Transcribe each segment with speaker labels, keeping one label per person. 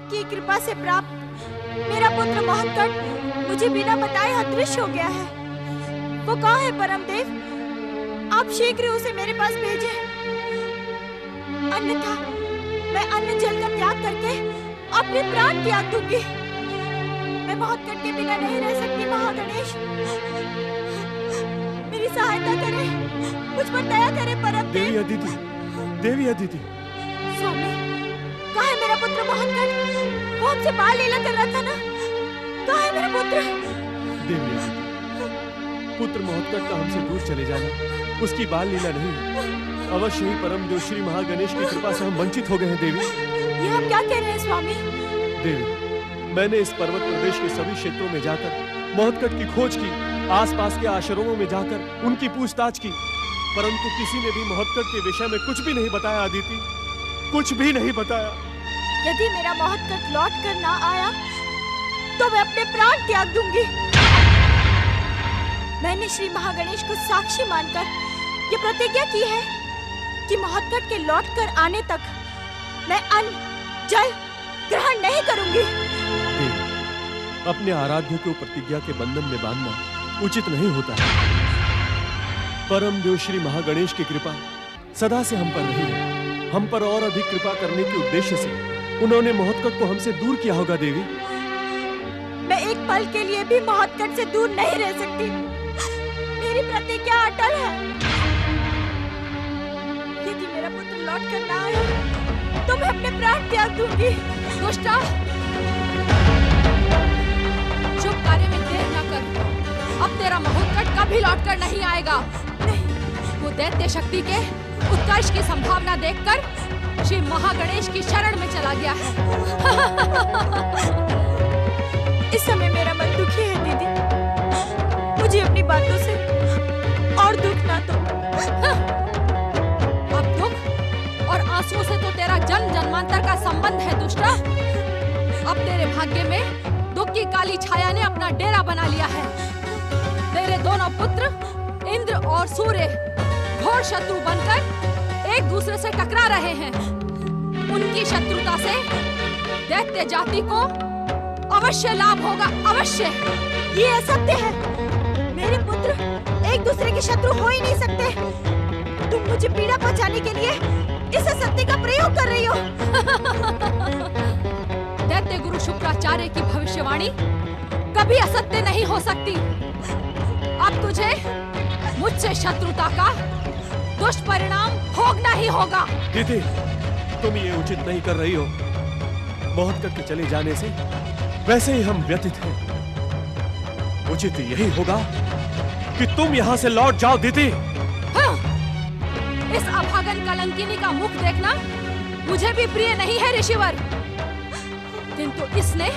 Speaker 1: आपकी कृपा से प्राप्त मेरा पुत्र महत्कट मुझे बिना बताए अदृश्य हो गया है। वो कहाँ है परमदेव? आप शीघ्र उसे मेरे पास भेजें, अन्यथा मैं अन्न जल का त्याग करके अपने प्राण त्याग दूंगी। मैं महत्कट के बिना नहीं रह सकती। महागणेश, मेरी सहायता करें, मुझ पर दया करें परमदेव।
Speaker 2: देवी अदिति, देवी अदिति।
Speaker 1: स्वामी, कहाँ है मेरा पुत्र महत्कट? वो हमसे बाल लीला कर रहा था ना? कहाँ है मेरा पुत्र?
Speaker 2: देवी अदिति, पुत्र महत्कट का हमसे दूर चले जाना उसकी बाल लीला नहीं, अवश्य ही परम देव श्री महागणेश की कृपा से हम वंचित हो गए हैं। देवी,
Speaker 1: ये आप क्या कह रहे हैं स्वामी?
Speaker 2: देवी, मैंने इस पर्वत प्रदेश के सभी क्षेत्रों में जाकर महत्कट की खोज की, आसपास के आश्रमों में जाकर उनकी पूछताछ की, परंतु किसी ने भी महत्कट के विषय में कुछ भी नहीं बताया। अदिति, कुछ भी नहीं बताया।
Speaker 1: यदि मेरा महत्कट लौट कर ना आया तो मैं अपने प्राण त्याग दूंगी। मैंने श्री महागणेश को साक्षी मानकर ये प्रतिज्ञा की है कि महत्कट के लौट कर आने तक मैं अन्न जल ग्रहण नहीं करूंगी।
Speaker 2: अपने आराध्य को प्रतिज्ञा के बंधन में बांधना उचित नहीं होता है। परम देव श्री महागणेश की कृपा सदा से हम पर रही है। हम पर और अधिक कृपा करने के उद्देश्य से उन्होंने महत्कट को हमसे दूर किया होगा। देवी,
Speaker 1: मैं एक पल के लिए भी महत्कट से दूर नहीं रह सकती। मेरी प्रतिज्ञा अटल है। यदि मेरा पुत्र लौट कर ना आया तो मैं अपने प्राण त्याग दूंगी।
Speaker 3: दुष्टा, शुभ कार्य में देर न कर। अब तेरा महत्कट कभी लौट कर नहीं आएगा। वो दैत्य शक्ति के उत्कर्ष की संभावना देखकर श्री महागणेश की शरण में चला गया है।
Speaker 1: इस समय मेरा मन दुखी है दीदी। मुझे अपनी बातों से और दुख ना दो।
Speaker 3: अब दुख और आंसुओं से तो तेरा जन्म जन्मांतर का संबंध है दुष्टा। अब तेरे भाग्य में दुख की काली छाया ने अपना डेरा बना लिया है। तेरे दोनों पुत्र इंद्र और सूर्य घोर शत्रु बनकर एक दूसरे से टकरा रहे हैं। उनकी शत्रुता से दैत्य जाति को अवश्य लाभ होगा, अवश्य।
Speaker 1: ये असत्य है। मेरे पुत्र एक दूसरे के शत्रु हो ही नहीं सकते। तुम मुझे पीड़ा पहुंचाने के लिए इस असत्य का प्रयोग कर रही हो।
Speaker 3: दैत्य गुरु शुक्राचार्य की भविष्यवाणी कभी असत्य नहीं हो सकती। अब तुझे मुझसे शत्रुता का दुष्परिणाम भोगना ही होगा।
Speaker 2: दीदी, तुम ये उचित नहीं कर रही हो। महत्कट के चले जाने से वैसे ही हम व्यथित हैं। उचित यही होगा कि तुम यहाँ से लौट जाओ। दीदी,
Speaker 3: हाँ, इस अभागन कलंकिनी का मुख देखना मुझे भी प्रिय नहीं है ऋषिवर, किंतु इसने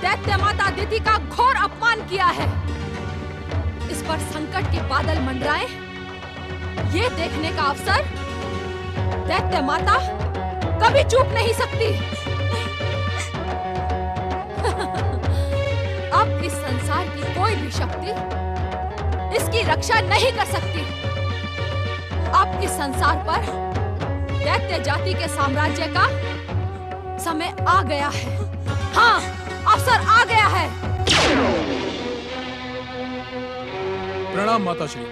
Speaker 3: दैत्य माता दिति का घोर अपमान किया है। इस पर संकट के बादल मंडराए, ये देखने का अवसर दैत्य माता कभी चूक नहीं सकती। अब इस संसार की कोई भी शक्ति इसकी रक्षा नहीं कर सकती। अब इस संसार पर दैत्य जाति के साम्राज्य का समय आ गया है। हाँ, अवसर आ गया है।
Speaker 4: प्रणाम माताश्री।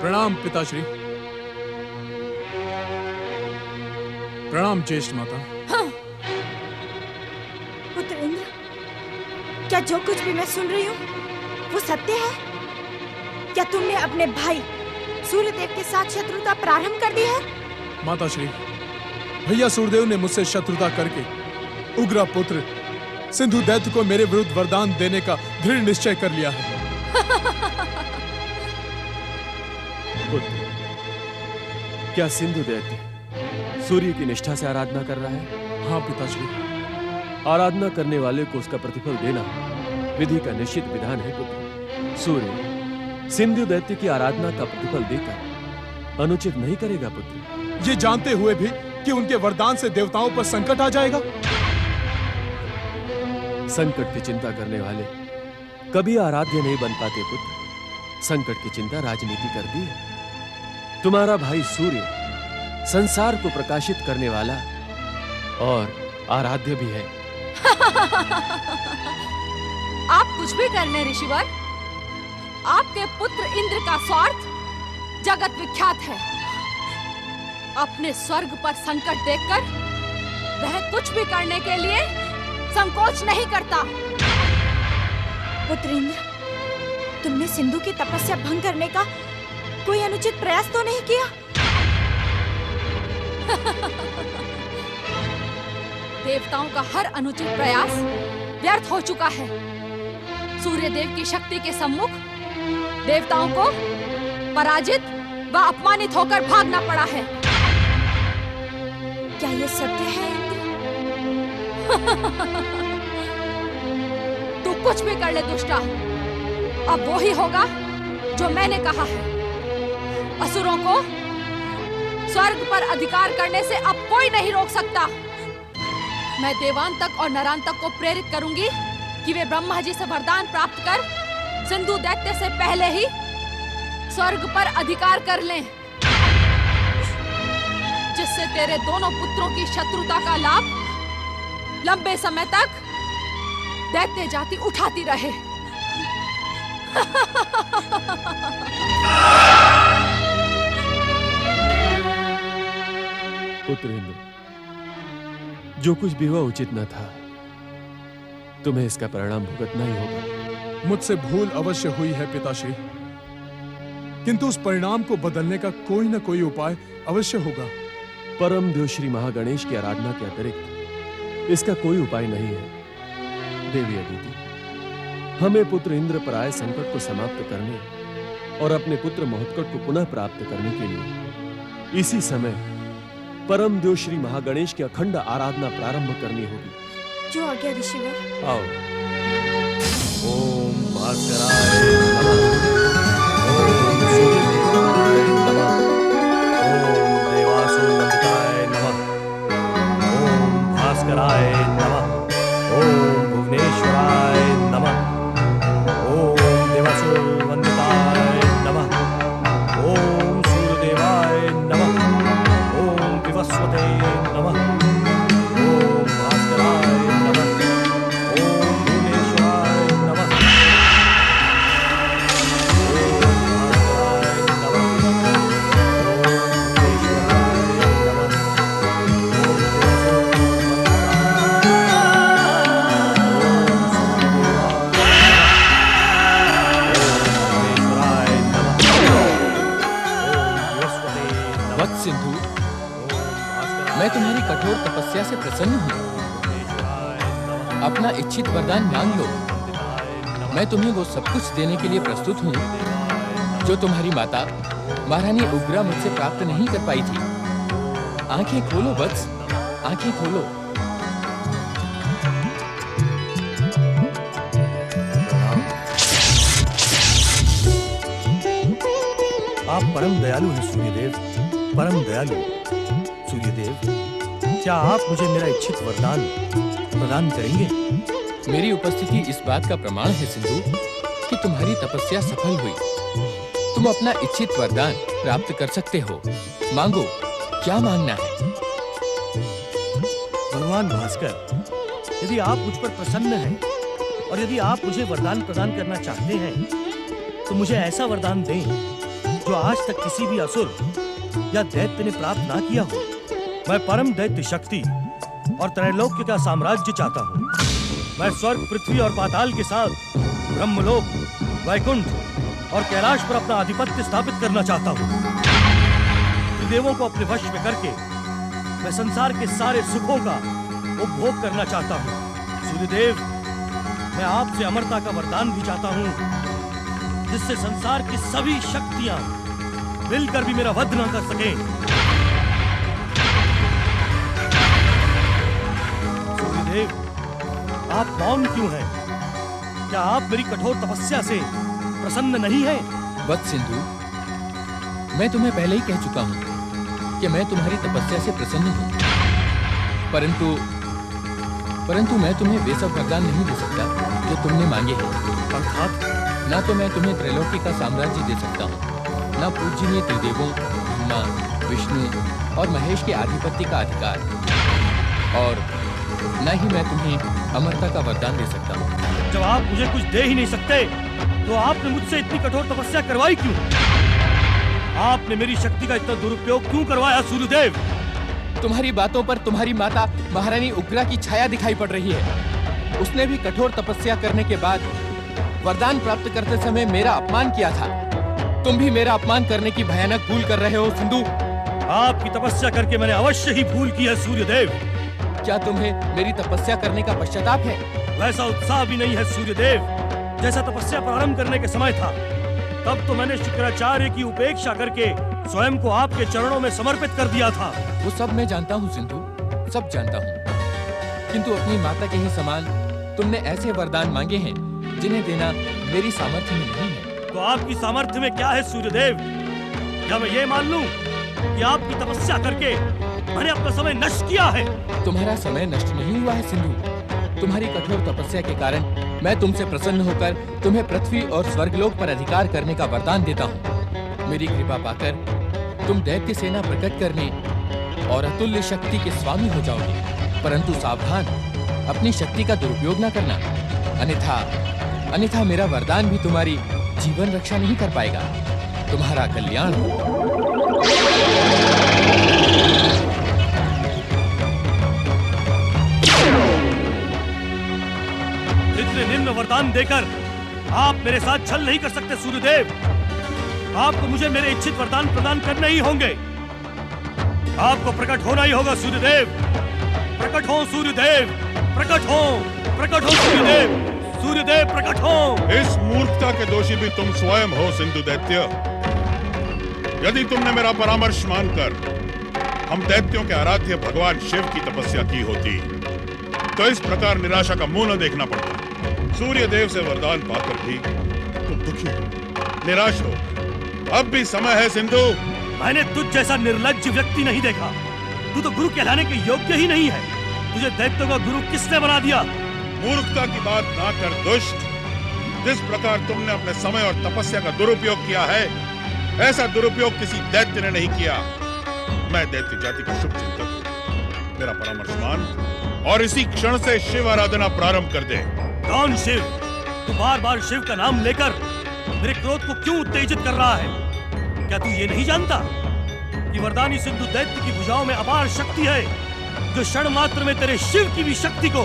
Speaker 4: प्रणाम पिताश्री। प्रणाम ज्येष्ठ माता।
Speaker 1: हाँ। पुत्र इंद्र, क्या जो कुछ भी मैं सुन रही हूँ वो सत्य है? क्या तुमने अपने भाई सूर्यदेव के साथ शत्रुता प्रारंभ कर दी है?
Speaker 4: माताश्री, भैया सूर्यदेव ने मुझसे शत्रुता करके उग्र पुत्र सिंधु दैत्य को मेरे विरुद्ध वरदान देने का दृढ़ निश्चय कर लिया है।
Speaker 2: पुत्र, क्या सिंधु दैत्य सूर्य की निष्ठा से आराधना कर रहा है?
Speaker 4: हाँ पिताश्री।
Speaker 2: आराधना करने वाले को उसका प्रतिफल देना विधि का निश्चित विधान है। पुत्र, सूर्य सिंधु दैत्य की आराधना का प्रतिफल देकर अनुचित नहीं करेगा। पुत्र,
Speaker 4: ये जानते हुए भी कि उनके वरदान से देवताओं पर संकट आ जाएगा।
Speaker 2: संकट की चिंता करने वाले कभी आराध्य नहीं बन पाते। पुत्र, संकट की चिंता राजनीति करती है। तुम्हारा भाई सूर्य संसार को प्रकाशित करने वाला और आराध्य भी है।
Speaker 3: आप कुछ भी कर लें ऋषिवर, आपके पुत्र इंद्र का स्वार्थ जगत विख्यात है। अपने स्वर्ग पर संकट देखकर वह कुछ भी करने के लिए संकोच नहीं करता।
Speaker 1: पुत्र इंद्र, तुमने सिंधु की तपस्या भंग करने का कोई अनुचित प्रयास तो नहीं किया?
Speaker 3: देवताओं का हर अनुचित प्रयास व्यर्थ हो चुका है। सूर्य देव की शक्ति के सम्मुख देवताओं को पराजित व अपमानित होकर भागना पड़ा है।
Speaker 1: क्या ये सत्य है इंद्र?
Speaker 3: तू कुछ भी कर ले दुष्टा, अब वो ही होगा जो मैंने कहा है। असुरों को स्वर्ग पर अधिकार करने से अब कोई नहीं रोक सकता। मैं देवांतक और नरांतक को प्रेरित करूंगी कि वे ब्रह्मा जी से वरदान प्राप्त कर सिंधु दैत्य से पहले ही स्वर्ग पर अधिकार कर लें, जिससे तेरे दोनों पुत्रों की शत्रुता का लाभ लंबे समय तक दैत्य जाति उठाती रहे।
Speaker 2: पुत्र इंद्र, जो कुछ भी हुआ उचित न था। तुम्हें इसका परिणाम भुगतना ही होगा।
Speaker 4: मुझसे भूल अवश्य हुई है पिताश्री, किंतु उस परिणाम को बदलने का कोई न कोई उपाय अवश्य होगा।
Speaker 2: परम देव श्री महागणेश की आराधना के अतिरिक्त इसका कोई उपाय नहीं है। देवी अदिति, हमें पुत्र इंद्र पर आए संकट को समाप्त करने और अपने पुत्र महोत्कट को पुनः प्राप्त करने के लिए इसी समय परम देव श्री महागणेश की अखंड आराधना प्रारंभ करनी होगी।
Speaker 1: जो आज्ञा ऋषिवर।
Speaker 2: आओ।
Speaker 5: ओम भास्कराय नमः। ओम सूर्यदेवाय नमः। ओम देवासुरवंदिताय नमः। ओम भास्कराय नमः। ओम भुवनेश्वराय नमः। ओम देवासुरवंदिताय नमः। ओम सूर्यदेवाय नमः। ओम विवस्वते नमः। ओम भास्कराय नमः। ओम भुवनेश्वराय नमः।
Speaker 6: वत्स सिंधु, मैं तुम्हारी कठोर तपस्या से प्रसन्न हूँ। अपना इच्छित वरदान मांग लो। मैं तुम्हें वो सब कुछ देने के लिए प्रस्तुत हूँ जो तुम्हारी माता महारानी उग्रा मुझसे प्राप्त नहीं कर पाई थी। आंखें खोलो वत्स, आंखें खोलो।
Speaker 5: आप परम दयालु हैं सूर्यदेव, परम दयालु। सूर्यदेव, क्या आप मुझे मेरा इच्छित वरदान प्रदान करेंगे?
Speaker 6: मेरी उपस्थिति इस बात का प्रमाण है सिंधु कि तुम्हारी तपस्या सफल हुई। तुम अपना इच्छित वरदान प्राप्त कर सकते हो। मांगो, क्या मांगना है?
Speaker 5: भगवान भास्कर, यदि आप मुझ पर प्रसन्न हैं और यदि आप मुझे वरदान प्रदान करना चाहते हैं तो मुझे ऐसा वरदान दें जो आज तक किसी भी असुर या दैत्य ने प्राप्त ना किया हो। मैं परम दैत्य शक्ति और त्रैलोक्य का साम्राज्य चाहता हूँ। मैं स्वर्ग, पृथ्वी और पाताल के साथ ब्रह्मलोक, वैकुंठ और कैलाश पर अपना आधिपत्य स्थापित करना चाहता हूँ। देवों को अपने वश में करके मैं संसार के सारे सुखों का उपभोग करना चाहता हूँ। सूर्यदेव, मैं आपसे अमरता का वरदान भी चाहता हूँ, जिससे संसार की सभी शक्तियां मिलकर भी मेरा वध न कर सके। सूर्यदेव, आप मौन क्यों हैं? क्या आप मेरी कठोर तपस्या से प्रसन्न नहीं हैं?
Speaker 6: वत्स सिंधु, मैं तुम्हें पहले ही कह चुका हूँ कि मैं तुम्हारी तपस्या से प्रसन्न हूँ, परंतु मैं तुम्हें वे सब वरदान नहीं दे सकता जो तुमने मांगे हैं।
Speaker 5: अर्थात
Speaker 6: ना तो मैं तुम्हें त्रैलोक्य का साम्राज्य दे सकता हूँ, ना पूजनीय त्रिदेवों ब्रह्मा, विष्णु और महेश के आधिपत्य का अधिकार, और न ही मैं तुम्हें अमरता का वरदान दे सकता हूँ।
Speaker 5: जब आप मुझे कुछ दे ही नहीं सकते तो आपने मुझसे इतनी कठोर तपस्या करवाई क्यों? आपने मेरी शक्ति का इतना दुरुपयोग क्यों करवाया सूर्यदेव?
Speaker 6: तुम्हारी बातों पर तुम्हारी माता महारानी उग्रा की छाया दिखाई पड़ रही है। उसने भी कठोर तपस्या करने के बाद वरदान प्राप्त करते समय मेरा अपमान किया था। तुम भी मेरा अपमान करने की भयानक भूल कर रहे हो सिंधु।
Speaker 5: आपकी तपस्या करके मैंने अवश्य ही भूल की है सूर्यदेव।
Speaker 6: क्या तुम्हें मेरी तपस्या करने का पश्चाताप है?
Speaker 5: वैसा उत्साह भी नहीं है सूर्यदेव जैसा तपस्या प्रारंभ करने के समय था। तब तो मैंने शुक्राचार्य की उपेक्षा करके स्वयं को आपके चरणों में समर्पित कर दिया था।
Speaker 6: वो सब मैं जानता हूँ सिंधु, सब जानता हूँ। किंतु अपनी माता के ही समान तुमने ऐसे वरदान मांगे हैं जिन्हें देना मेरी सामर्थ्य में नहीं है।
Speaker 5: तो आपकी सामर्थ्य में क्या है सूर्यदेव? क्या मैं ये मान लूं कि आपकी तपस्या करके मैंने अपना समय नष्ट किया है?
Speaker 6: तुम्हारा समय नष्ट नहीं हुआ है सिंधु। तुम्हारी कठोर तपस्या के कारण मैं तुमसे प्रसन्न होकर तुम्हें पृथ्वी और स्वर्गलोक पर अधिकार करने का वरदान देता हूँ। मेरी कृपा पाकर तुम दैत्य सेना प्रकट करने और अतुल्य शक्ति के स्वामी हो जाओगे। परंतु सावधान, अपनी शक्ति का दुरुपयोग न करना, अन्यथा मेरा वरदान भी तुम्हारी जीवन रक्षा नहीं कर पाएगा। तुम्हारा कल्याण हो।
Speaker 5: इतने निम्न वरदान देकर आप मेरे साथ छल नहीं कर सकते सूर्यदेव। आपको मुझे मेरे इच्छित वरदान प्रदान करने ही होंगे। आपको प्रकट होना ही होगा सूर्यदेव। प्रकट हो सूर्यदेव, प्रकट हो सूर्यदेव, सूर्यदेव प्रकट हो।
Speaker 7: इस मूर्खता के दोषी भी तुम स्वयं हो सिंधु दैत्य। यदि तुमने मेरा परामर्श मानकर हम दैत्यों के आराध्य भगवान शिव की तपस्या की होती तो इस प्रकार निराशा का मुंह न देखना पड़ता। सूर्यदेव से वरदान पाकर भी तुम दुखी हो, निराश हो। अब भी समय है सिंधु।
Speaker 5: मैंने तुझ जैसा निर्लज्ज व्यक्ति नहीं देखा। तू तो गुरु कहलाने के योग्य ही नहीं है। तुझे दैत्यों का गुरु किसने बना दिया?
Speaker 7: मूर्खता की बात ना कर दुष्ट। जिस प्रकार तुमने अपने समय और तपस्या का दुरुपयोग किया है, ऐसा दुरुपयोग किसी दैत्य ने नहीं किया। मैं दैत्य जाति का शुभ चिंतक हूँ। मेरा परामर्श मान और इसी क्षण से शिव आराधना प्रारंभ कर दे।
Speaker 5: कौन शिव? तू बार बार शिव का नाम लेकर मेरे क्रोध को क्यों उत्तेजित कर रहा है? क्या तू ये नहीं जानता कि वरदानी सिंधु दैत्य की भुजाओं में अपार शक्ति है जो क्षण मात्र में तेरे शिव की भी शक्ति को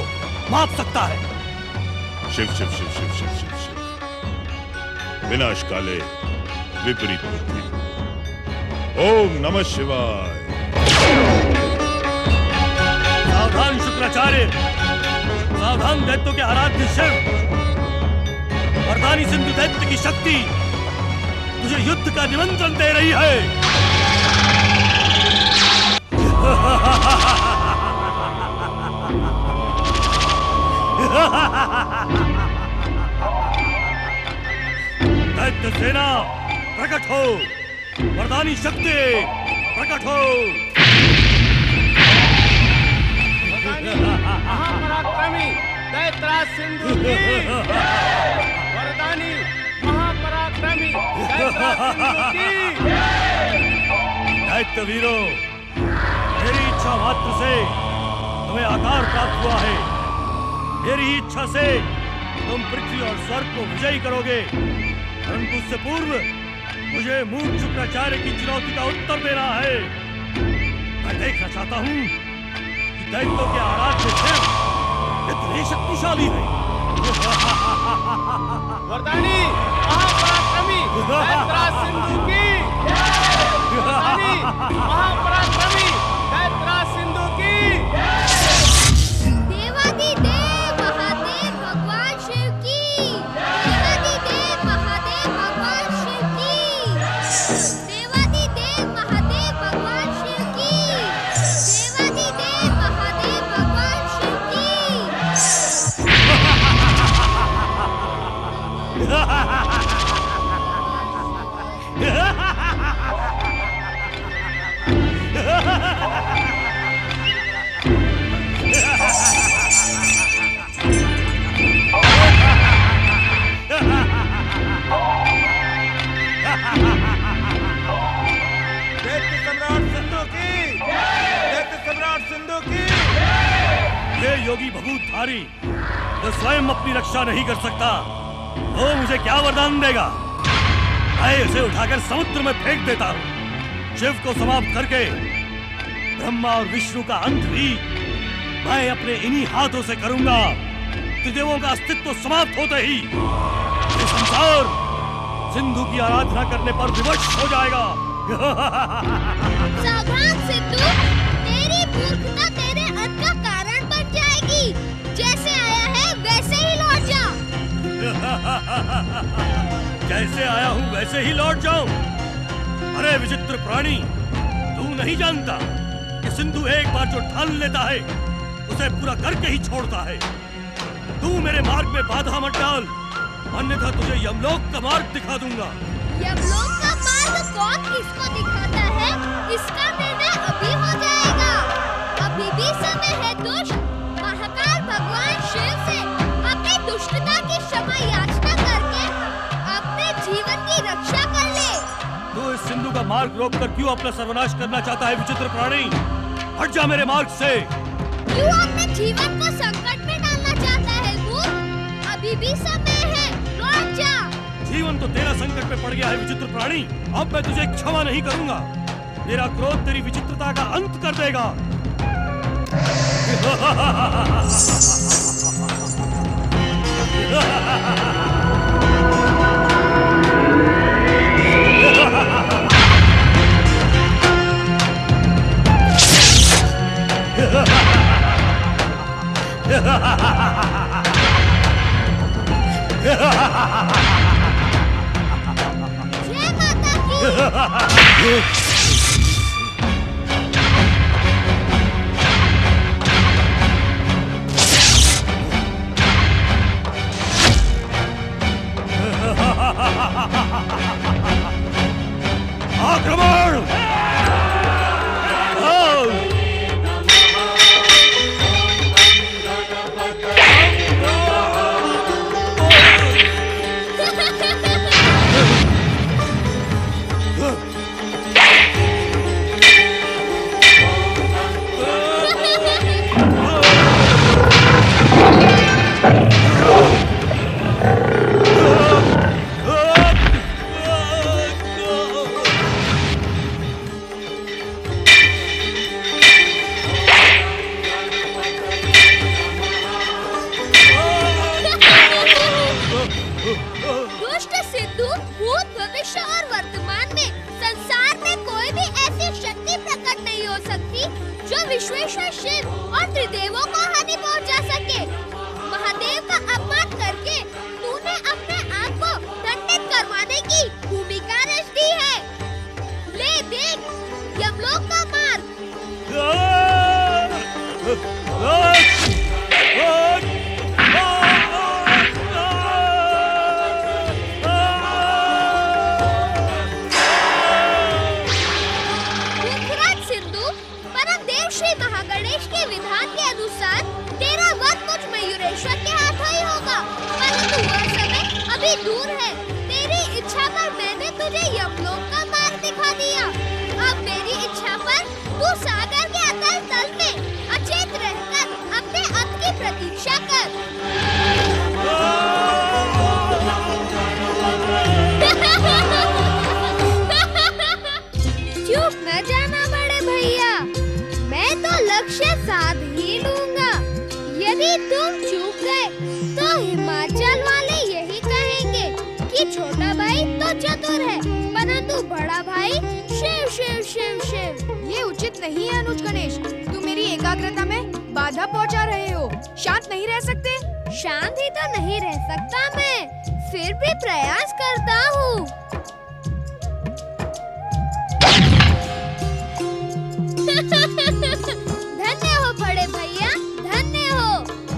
Speaker 5: माप सकता है?
Speaker 7: शिव शिव शिव शिव शिव शिव शिव। विनाश काले विपरीत बुद्धि। ओम नमः शिवाय।
Speaker 5: सावधान शुक्राचार्य, सावधान दैत्यों के आराध्य शिव। वरदानी सिंधु दैत्य की शक्ति तुझे युद्ध का निमंत्रण दे रही है। दैत्य सेना प्रकट हो, वरदानी शक्ति प्रकट हो।
Speaker 8: महापराक्रमी दैत्यराज सिंधु की वरदानी महापराक्रमी दैत्यराज सिंधु की।
Speaker 5: दैत्य वीरों, मेरी इच्छा मात्र से तुम्हें आकार प्राप्त हुआ है। मेरी ही इच्छा से तुम पृथ्वी और स्वर्ग को विजयी करोगे। परंतु उससे पूर्व मुझे मूर्ख शुक्राचार्य की चुनौती का उत्तर देना है। मैं देखना चाहता हूँ कि दैत्यों के आराध्य शिव कितने शक्तिशाली है।
Speaker 8: वरदानी महापराक्रमी दैत्यराज सिंधु की। वरदानी महापराक्रमी दैत्यराज सिंधु की।
Speaker 9: देवादिदेव महादेव भगवान शिव की। देवादिदेव महादेव भगवान शिव की। देवादिदेव महादेव भगवान शिव की। देवादिदेव महादेव भगवान शिव की।
Speaker 5: योगी भभूतधारी जो स्वयं अपनी रक्षा नहीं कर सकता, वो मुझे क्या वरदान देगा? मैं इसे उठाकर समुद्र में फेंक देता हूँ। शिव को समाप्त करके ब्रह्मा और विष्णु का अंत भी मैं अपने इन्हीं हाथों से करूंगा। त्रिदेवों का अस्तित्व समाप्त होते ही ये संसार सिंधु की आराधना करने पर विवश हो जाएगा।
Speaker 9: सावधान सिंधु, तेरी मूर्खता तेरे अंत का कारण बन जाएगी। जैसे आया है वैसे ही लौट जा।
Speaker 5: जैसे आया हूँ वैसे ही लौट जाऊं? अरे विचित्र प्राणी, तू नहीं जानता कि सिंधु एक बार जो ठान लेता है उसे पूरा करके ही छोड़ता है। तू मेरे मार्ग में बाधा मत डाल, अन्यथा तुझे यमलोक का मार्ग दिखा दूंगा।
Speaker 9: यमलोक का मार्ग कौन किसको दिखाता है, इसका निर्णय अभी हो जाएगा। अभी भी समय है दुष्ट, महाकाल भगवान शिव से अपनी दुष्टता की क्षमा याचना करके अपने जीवन की रक्षा कर ले।
Speaker 5: तू इस सिंधु का मार्ग रोककर क्यों अपना सर्वनाश करना चाहता है विचित्र प्राणी? हट जा मेरे मार्ग से।
Speaker 9: क्यों अपने जीवन को संकट में डालना चाहता है मूर्ख? अभी भी समय है, लौट जा।
Speaker 5: जीवन तो तेरा संकट में पड़ गया है विचित्र प्राणी। अब मैं तुझे क्षमा नहीं करूंगा। तेरा क्रोध तेरी विचित्रता का अंत कर देगा।
Speaker 9: जय माता की।
Speaker 5: आक्रमण!
Speaker 9: दुष्ट सिंधु भूत, भविष्य और वर्तमान में संसार में कोई भी ऐसी शक्ति प्रकट नहीं हो सकती जो विश्वेश्वर शिव और त्रिदेवों को हानि पहुंचा सके। महादेव का अपमान करके तूने अपने आप को दंडित करवाने की भूमिका रच दी है। ले देख यमलोक का मार्ग। श्री महागणेश के विधान के अनुसार तेरा वध मुझ मयूरेश्वर के हाथों ही होगा, परंतु वह समय अभी दूर है। तेरी इच्छा पर मैंने तुझे यमलोक का मार्ग दिखा दिया। अब मेरी इच्छा पर तू सागर के अतल तल में अचेत रहकर अपने अंत की प्रतीक्षा कर। चुप न जाना बड़े भैया, मैं तो लक्ष्य साध ही लूंगा। यदि तुम चूक गए तो हिमाचल वाले यही कहेंगे कि छोटा भाई तो चतुर है, परंतु बड़ा भाई शिव शिव शिव शिव।
Speaker 1: ये उचित नहीं है अनुज गणेश, तुम मेरी एकाग्रता में बाधा पहुंचा रहे हो। शांत नहीं रह सकते?
Speaker 9: शांत ही तो नहीं रह सकता मैं, फिर भी प्रयास करता हूँ। धन्य हो बड़े भैया, धन्य हो।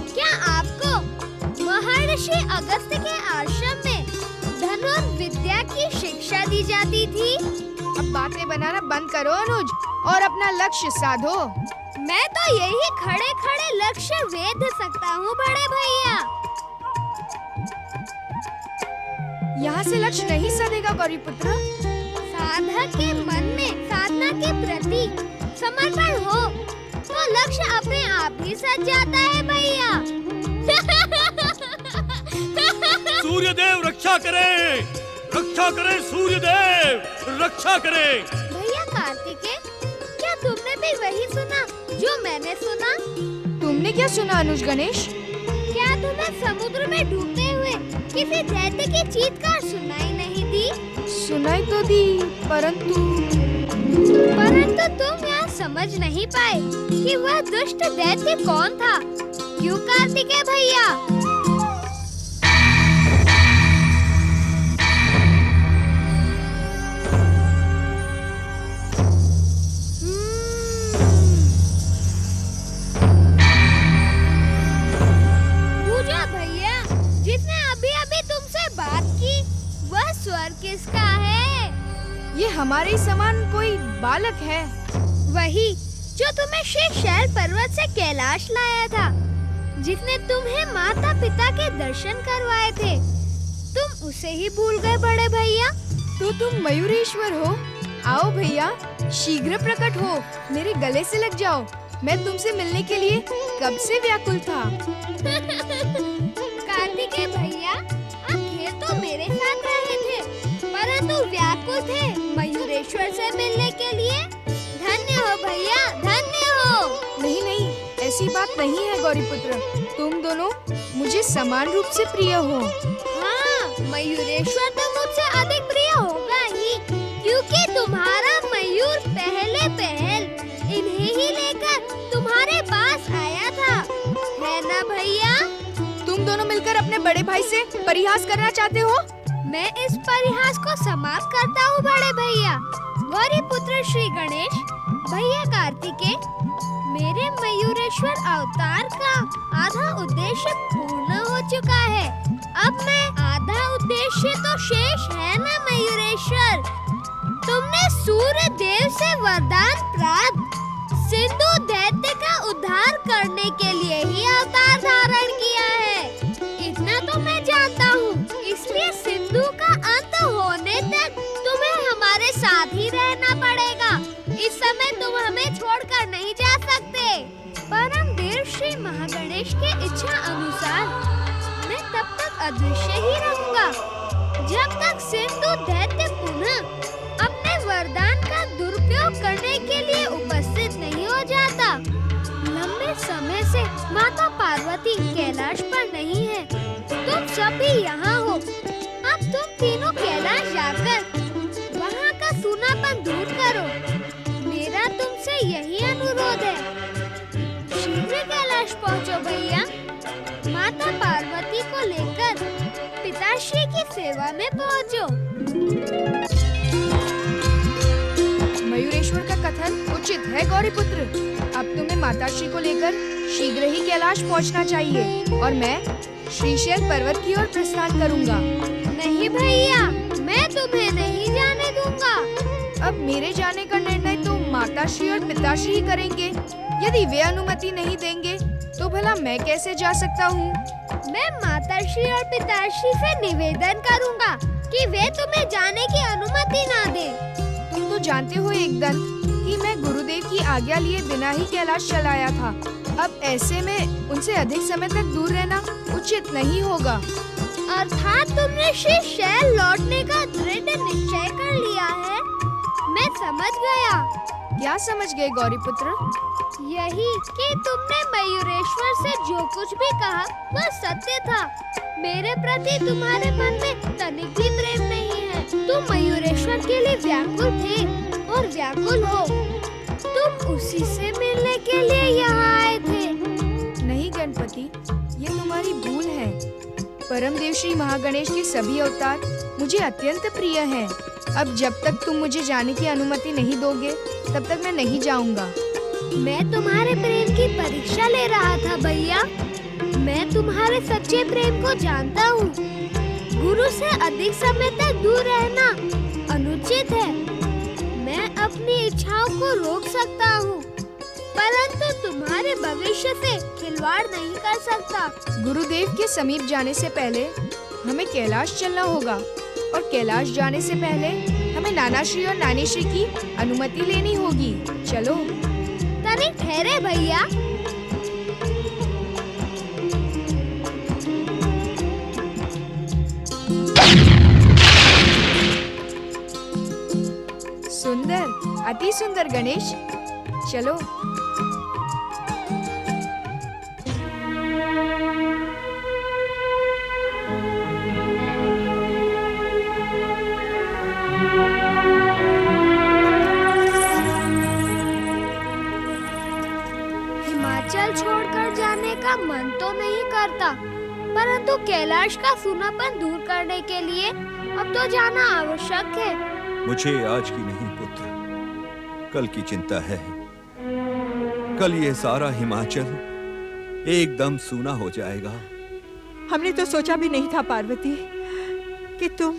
Speaker 9: क्या आपको महर्षि अगस्त्य के आश्रम में धनुर्विद्या की शिक्षा दी जाती थी?
Speaker 1: अब बातें बनाना बंद करो अनुज और अपना लक्ष्य साधो।
Speaker 9: मैं तो यही खड़े खड़े लक्ष्य वेध सकता हूँ बड़े भैया।
Speaker 1: यहाँ से लक्ष्य नहीं साधेगा गौरीपुत्र।
Speaker 9: साधक के मन में साधना के प्रति समर्पण हो तो तो लक्ष्य अपने आप ही सज जाता है भैया।
Speaker 5: सूर्यदेव रक्षा करे, रक्षा करे, सूर्यदेव रक्षा करे।
Speaker 9: भैया कार्तिकेय, क्या तुमने भी वही सुना जो मैंने सुना?
Speaker 1: तुमने क्या सुना अनुज गणेश?
Speaker 9: क्या तुम्हें समुद्र में डूबते हुए किसी दैत्य की चीत्कार सुनाई नहीं दी?
Speaker 1: सुनाई तो दी, परंतु
Speaker 9: तुम यहाँ समझ नहीं पाए कि वह दुष्ट दैत्य कौन था। क्यों कार्तिकेय भैया? पूजा भैया, जिसने अभी तुमसे बात की, वह स्वर किसका है?
Speaker 1: ये हमारे समान कोई बालक है।
Speaker 9: वही जो तुम्हें शेषशैल पर्वत से कैलाश लाया था, जिसने तुम्हें माता पिता के दर्शन करवाए थे। तुम उसे ही भूल गए बड़े भैया?
Speaker 1: तो तुम मयूरेश्वर हो? आओ भैया, शीघ्र प्रकट हो, मेरे गले से लग जाओ। मैं तुमसे मिलने के लिए कब से व्याकुल था।
Speaker 9: कार्तिकेय भैया, आप खेल तो मेरे साथ रहे थे, परंतु व्याकुल थे मयूरेश्वर से मिलने के लिए। धन्य हो भैया, धन्य हो।
Speaker 1: नहीं नहीं, ऐसी बात नहीं है गौरीपुत्र, तुम दोनों मुझे समान रूप से प्रिय हो।
Speaker 9: हाँ, मयूरेश्वर तो मुझसे अधिक प्रिय होगा ही, क्योंकि तुम्हारा मयूर पहले पहल इन्हें ही लेकर तुम्हारे पास आया था, है ना भैया?
Speaker 1: तुम दोनों मिलकर अपने बड़े भाई से परिहास करना चाहते हो?
Speaker 9: मैं इस परिहास को समाप्त करता हूँ बड़े भैया। गौरीपुत्र श्री गणेश, भैया कार्तिकेय, मेरे मयूरेश्वर अवतार का आधा उद्देश्य पूर्ण हो चुका है। अब मैं आधा उद्देश्य तो शेष है ना मयूरेश्वर। तुमने सूर्य देव से वरदान प्राप्त सिंधु दैत्य का उद्धार करने के लिए ही अवतार धारण किया है, इतना तो मैं जानता हूँ। इसलिए सिंधु का अंत होने तक तुम्हें हमारे साथ ही रहना पड़ेगा। इस समय तुम हमें छोड़कर नहीं जा सकते। परम देव श्री महागणेश के इच्छा अनुसार मैं तब तक अदृश्य ही रहूंगा, जब तक सिंधु दैत्य पुनः अपने वरदान का दुरुपयोग करने के लिए उपस्थित नहीं हो जाता। लंबे समय से माता पार्वती कैलाश पर नहीं है, तुम सब भी यहाँ हो। अब तुम तीनों कैलाश जाकर वहाँ का सूनापन दूर करो। मेरा तुमसे यही अनुरोध है। शीघ्र कैलाश पहुँचो भैया। माता पार्वती को लेकर पिताश्री की सेवा में पहुँचो।
Speaker 1: मयूरेश्वर का कथन उचित है गौरीपुत्र। अब तुम्हें माताश्री को लेकर शीघ्र ही कैलाश पहुंचना चाहिए और मैं श्रीशैल पर्वत की ओर प्रस्थान करूंगा।
Speaker 9: नहीं भैया, मैं तुम्हें नहीं जाने दूंगा।
Speaker 1: अब मेरे जाने का निर्णय तो माताश्री और पिताश्री ही करेंगे। यदि वे अनुमति नहीं देंगे तो भला मैं कैसे जा सकता हूँ?
Speaker 9: मैं माताश्री और पिताश्री से निवेदन करूंगा कि वे तुम्हें जाने की अनुमति ना दें।
Speaker 1: तुम तो जानते हो एकदम कि मैं गुरुदेव की आज्ञा लिए बिना ही कैलाश चलाया था। अब ऐसे में उनसे अधिक समय तक दूर रहना उचित नहीं होगा।
Speaker 9: अर्थात तुमने शेषशैल लौटने का दृढ़ निश्चय कर लिया है। मैं समझ गया।
Speaker 1: क्या समझ गए गौरीपुत्र?
Speaker 9: यही कि तुमने मयूरेश्वर से जो कुछ भी कहा वह सत्य था। मेरे प्रति तुम्हारे मन में तनिक भी प्रेम नहीं है। तुम मयूरेश्वर के लिए व्याकुल थे और व्याकुल हो। तुम उसी से मिलने के लिए यहाँ आए थे।
Speaker 1: नहीं गणपति, ये तुम्हारी भूल है। परमदेव श्री महागणेश के सभी अवतार मुझे अत्यंत प्रिय हैं। अब जब तक तुम मुझे जाने की अनुमति नहीं दोगे तब तक मैं नहीं जाऊंगा।
Speaker 9: मैं तुम्हारे प्रेम की परीक्षा ले रहा था भैया। मैं तुम्हारे सच्चे प्रेम को जानता हूँ। गुरु से अधिक समय तक दूर रहना अनुचित है। मैं अपनी इच्छाओं को रोक सकता हूँ, परंतु तुम्हारे भविष्य से खिलवाड़ नहीं कर सकता।
Speaker 1: गुरुदेव के समीप जाने से पहले हमें कैलाश चलना होगा और कैलाश जाने से पहले हमें नानाश्री और नानीश्री की अनुमति लेनी होगी। चलो।
Speaker 9: तनी ठहरे भैया।
Speaker 1: सुंदर, अति सुंदर गणेश। चलो।
Speaker 9: हिमाचल छोड़कर जाने का मन तो नहीं करता, परंतु कैलाश का सूनापन दूर करने के लिए अब तो जाना आवश्यक है।
Speaker 10: मुझे आज की नहीं पुत्र, कल की चिंता है। कल ये सारा हिमाचल एकदम सूना हो जाएगा।
Speaker 11: हमने तो सोचा भी नहीं था पार्वती कि तुम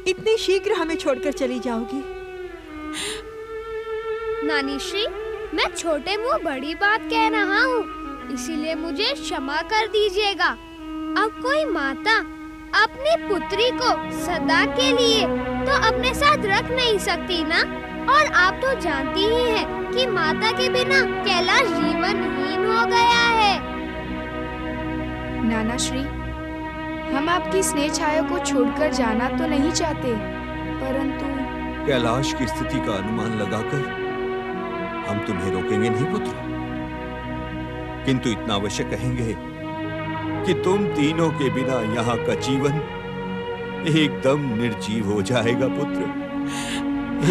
Speaker 11: इतनी शीघ्र हमें छोड़कर चली जाओगी।
Speaker 9: नानी श्री, मैं छोटे मुंह बड़ी बात कह रहा हूँ, इसीलिए मुझे क्षमा कर दीजिएगा। अब कोई माता अपनी पुत्री को सदा के लिए तो अपने साथ रख नहीं सकती ना। और आप तो जानती ही हैं कि माता के बिना कैलाश जीवनहीन हो गया है।
Speaker 1: नाना श्री, हम आपकी स्नेह छाया को छोड़कर जाना तो नहीं चाहते, परंतु
Speaker 10: कैलाश की स्थिति का अनुमान लगाकर हम तुम्हें रोकेंगे नहीं पुत्र, किंतु इतना अवश्य कहेंगे कि तुम तीनों के बिना यहाँ का जीवन एकदम निर्जीव हो जाएगा पुत्र,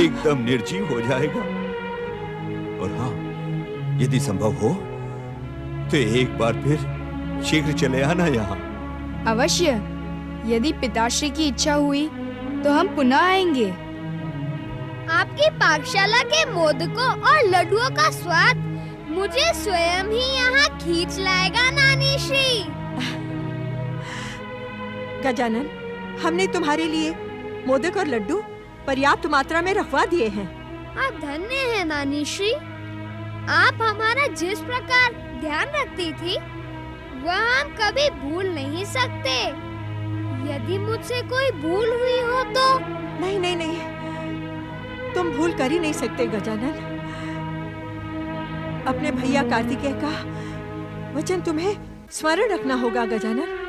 Speaker 10: एकदम निर्जीव हो जाएगा। और हाँ, यदि संभव हो तो एक बार फिर शीघ्र चले आना यहाँ।
Speaker 1: अवश्य, यदि पिताश्री की इच्छा हुई तो हम पुनः आएंगे।
Speaker 9: आपकी पाकशाला के मोदकों और लड्डुओं का स्वाद मुझे स्वयं ही यहाँ खींच लाएगा नानी श्री।
Speaker 11: गजानन, हमने तुम्हारे लिए मोदक और लड्डू पर्याप्त मात्रा में रखवा दिए हैं।
Speaker 9: आप धन्य हैं नानी श्री। आप हमारा जिस प्रकार ध्यान रखती थी वह हम कभी भूल नहीं सकते। यदि मुझसे कोई भूल हुई हो तो।
Speaker 11: नहीं नहीं नहीं, तुम भूल कर ही नहीं सकते गजानन। अपने भैया कार्तिकेय का वचन तुम्हें स्मरण रखना होगा गजानन।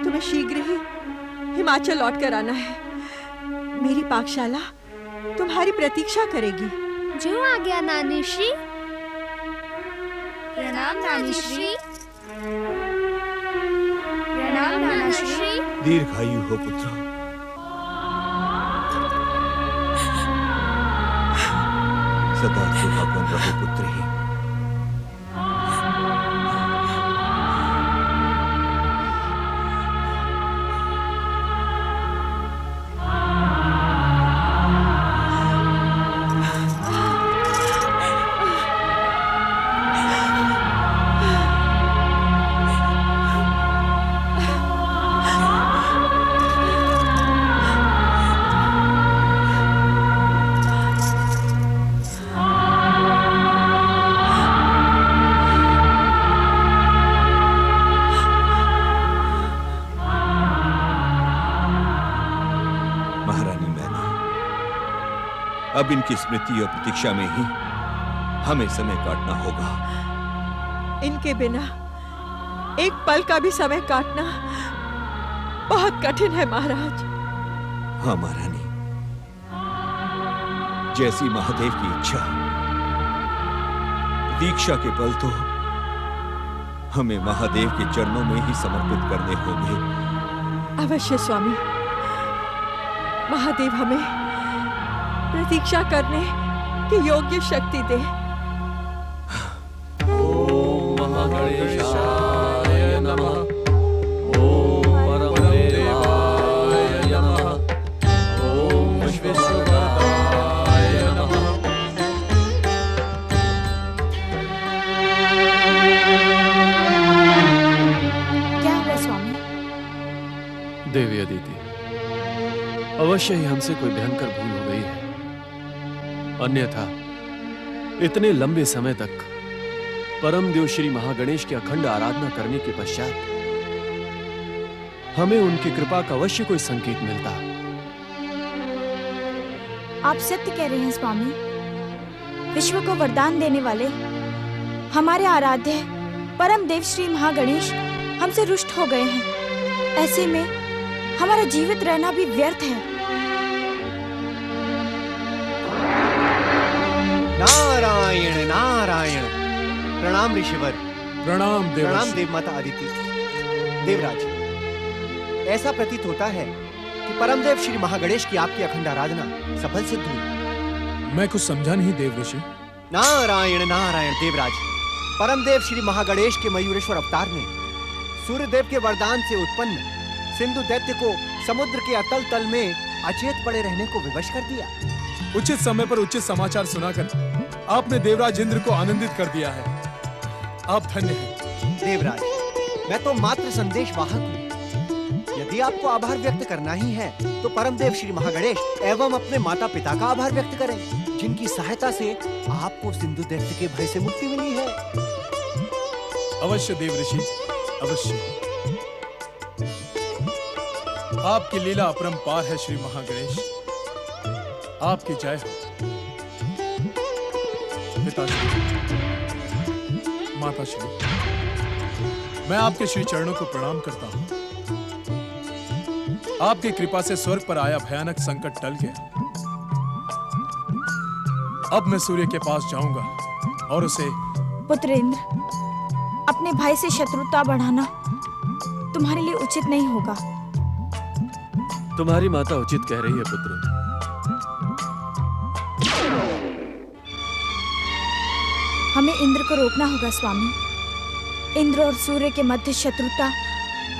Speaker 11: तुम्हें शीघ्र ही हिमाचल लौट कर आना है। मेरी पाकशाला तुम्हारी प्रतीक्षा करेगी।
Speaker 9: जो आ गया नानी श्री।
Speaker 1: प्रणाम नानी श्री। प्रणाम नाना श्री।
Speaker 10: दीर्घायु हो पुत्र। सदा सुहागन रहो पुत्र ही। अब इनकी स्मृति और प्रतीक्षा में ही हमें समय काटना होगा।
Speaker 11: इनके बिना एक पल का भी समय काटना बहुत कठिन है महाराज।
Speaker 10: हाँ महारानी, जैसी महादेव की इच्छा। प्रतीक्षा के पल तो हमें महादेव के चरणों में ही समर्पित करने होंगे।
Speaker 11: अवश्य स्वामी, महादेव हमें प्रतीक्षा करने की योग्य शक्ति दे।
Speaker 8: ओम महागणेशाय नमः। ओम परमदेवाय नमः। ओम विश्वेश्वराय नमः।
Speaker 1: क्या हुआ स्वामी?
Speaker 2: देवी अदिति, अवश्य ही हमसे कोई भयंकर भूल हो गई है। अन्यथा इतने लंबे समय तक परमदेव श्री महागणेश की अखंड आराधना करने के पश्चात हमें उनकी कृपा का अवश्य कोई संकेत मिलता।
Speaker 1: आप सत्य कह रहे हैं स्वामी।
Speaker 12: विश्व को वरदान देने वाले हमारे आराध्य परम देव श्री महागणेश हमसे रुष्ट हो गए हैं। ऐसे में हमारा जीवित रहना भी व्यर्थ है।
Speaker 13: नारायण नारायण। प्रणाम ऋषिवर।
Speaker 4: प्रणाम देव।
Speaker 13: प्रणाम देव माता अदिति। देवराज, ऐसा प्रतीत होता है कि परमदेव श्री महागणेश की आपकी अखंड आराधना सफल सिद्ध हुई।
Speaker 4: मैं कुछ समझा नहीं देव ऋषि।
Speaker 13: नारायण नारायण। देवराज, परमदेव श्री महागणेश के मयूरेश्वर अवतार ने सूर्यदेव के वरदान से उत्पन्न सिंधु दैत्य को समुद्र के अतल तल में अचेत पड़े रहने को विवश कर दिया।
Speaker 4: उचित समय पर उचित समाचार सुनाकर आपने देवराज इंद्र को आनंदित कर दिया है। आप धन्य हैं।
Speaker 13: देवराज, मैं तो मात्र संदेश वाहक हूँ। यदि आपको आभार व्यक्त करना ही है तो परमदेव श्री महागणेश एवं अपने माता पिता का आभार व्यक्त करें, जिनकी सहायता से आपको सिंधु दैत्य के भय से मुक्ति मिली है।
Speaker 4: अवश्य देव ऋषि, अवश्य। आपकी लीला अपरंपार है श्री महागणेश। आपकी जय हो। पिताश्री, माताश्री, मैं आपके श्री चरणों को प्रणाम करता हूं। आपकी कृपा से स्वर्ग पर आया भयानक संकट टल गया। अब मैं सूर्य के पास जाऊंगा और उसे।
Speaker 12: पुत्र इंद्र, अपने भाई से शत्रुता बढ़ाना तुम्हारे लिए उचित नहीं होगा।
Speaker 2: तुम्हारी माता उचित कह रही है पुत्र।
Speaker 12: हमें इंद्र को रोकना होगा स्वामी। इंद्र और सूर्य के मध्य शत्रुता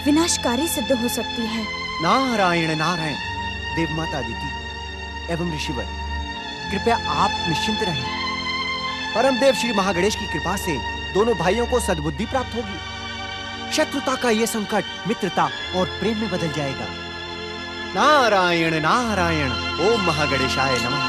Speaker 12: विनाशकारी सिद्ध हो सकती है।
Speaker 13: नारायण नारायण। देव माता अदिति एवं ऋषिवर, कृपया आप निश्चिंत रहें। परमदेव श्री महागणेश की कृपा से दोनों भाइयों को सद्बुद्धि प्राप्त होगी। शत्रुता का ये संकट मित्रता और प्रेम में बदल जाएगा। नारायण नारायण। ओम महागणेशाय नमः।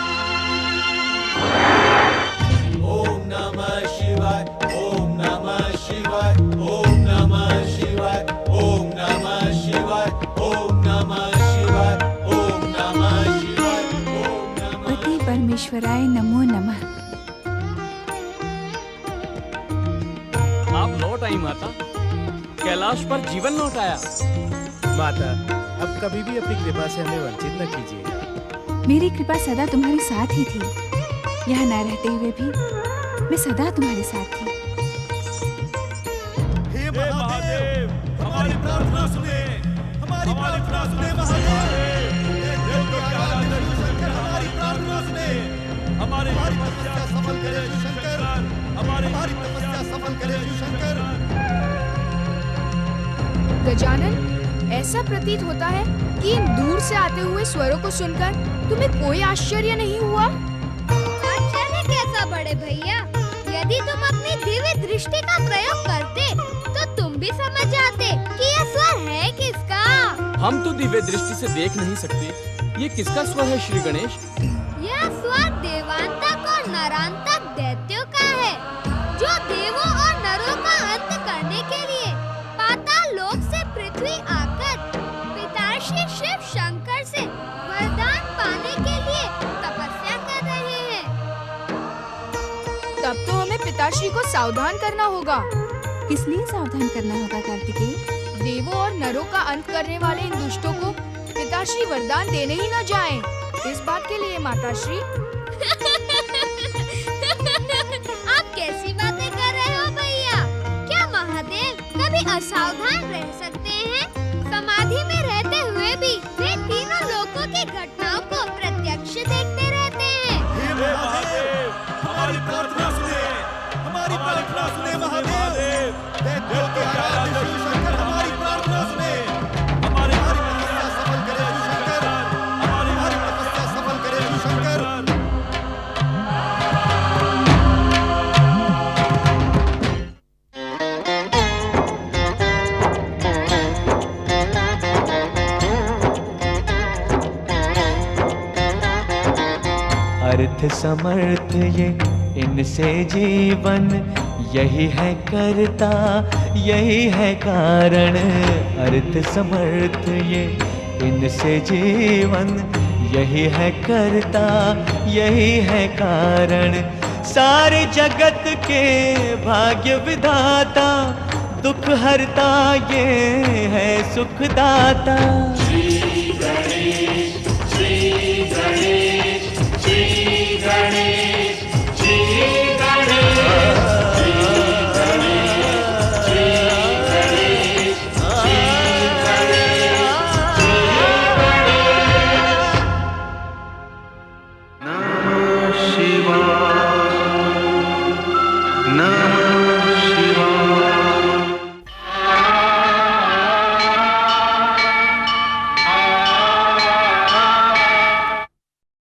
Speaker 8: ओम नमः शिवाय। ओम नमः शिवाय। ओम नमः शिवाय। ओम नमः शिवाय। ओम नमः शिवाय। ओम नमः शिवाय। ओम नमः।
Speaker 1: पति परमेश्वराय नमो नमः।
Speaker 14: आप लौट आई माता। कैलाश पर जीवन लौट आया।
Speaker 5: माता, अब कभी भी अपनी कृपा से हमें वंचित न कीजिए।
Speaker 1: मेरी कृपा सदा तुम्हारे साथ ही थी। यहाँ न रहते हुए भी मैं सदा तुम्हारे साथ थी।
Speaker 8: हे महादेव, हमारी प्रार्थना सुने। हमारी प्रार्थना सुने महादेव। हमारी प्रार्थना सुने। हमारी तपस्या सफल करे शंकर। हमारी तपस्या सफल करे शंकर।
Speaker 1: गजानन, ऐसा प्रतीत होता है कि इन दूर से आते हुए स्वरों को सुनकर तुम्हें कोई आश्चर्य नहीं हुआ?
Speaker 9: आश्चर्य कैसा बड़े भैया? यदि तुम अपनी दिव्य दृष्टि का प्रयोग करते तो तुम भी समझ जाते कि यह स्वर है किसका।
Speaker 14: हम तो दिव्य दृष्टि से देख नहीं सकते। ये किसका स्वर है श्री गणेश?
Speaker 9: यह स्वर देवांतक और नरांतक दैत्यों का है, जो देवों और नरों का अंत करने के लिए पाताल लोक से पृथ्वी आकर पिताश्री शिव शंकर से वरदान पाने के लिए तपस्या कर रहे हैं।
Speaker 1: तब तो हमें पिताश्री को सावधान करना होगा।
Speaker 15: किस लिए सावधान करना होगा कार्तिकेय?
Speaker 1: देवों और नरों का अंत करने वाले इन दुष्टों को पिताश्री वरदान देने ही न जाएं। इस बात के लिए माताश्री।
Speaker 9: आप कैसी बातें कर रहे हो भैया? क्या महादेव कभी असावधान रह सकते हैं? समाधि में रहते हुए भी वे तीनों लोकों की घटनाओं को प्रत्यक्ष देखते रहते हैं।
Speaker 8: हे महादेव, हमारी प्रार्थना सुने। हमारी प्रार्थना सुने महादेव। दैत्यों के आराध्य शिव शंकर, हमारी प्रार्थना सुने। हमारी तपस्या सफल करे शिव शंकर। हमारी तपस्या सफल करे शिव शंकर।
Speaker 16: अर्थ समर्थ ये इनसे जीवन, यही है करता यही है कारण। अर्थ समर्थ ये इनसे जीवन, यही है करता यही है कारण। सारे जगत के भाग्य विधाता, दुख हरता ये है सुखदाता।
Speaker 8: श्री गणेश, श्री गणेश।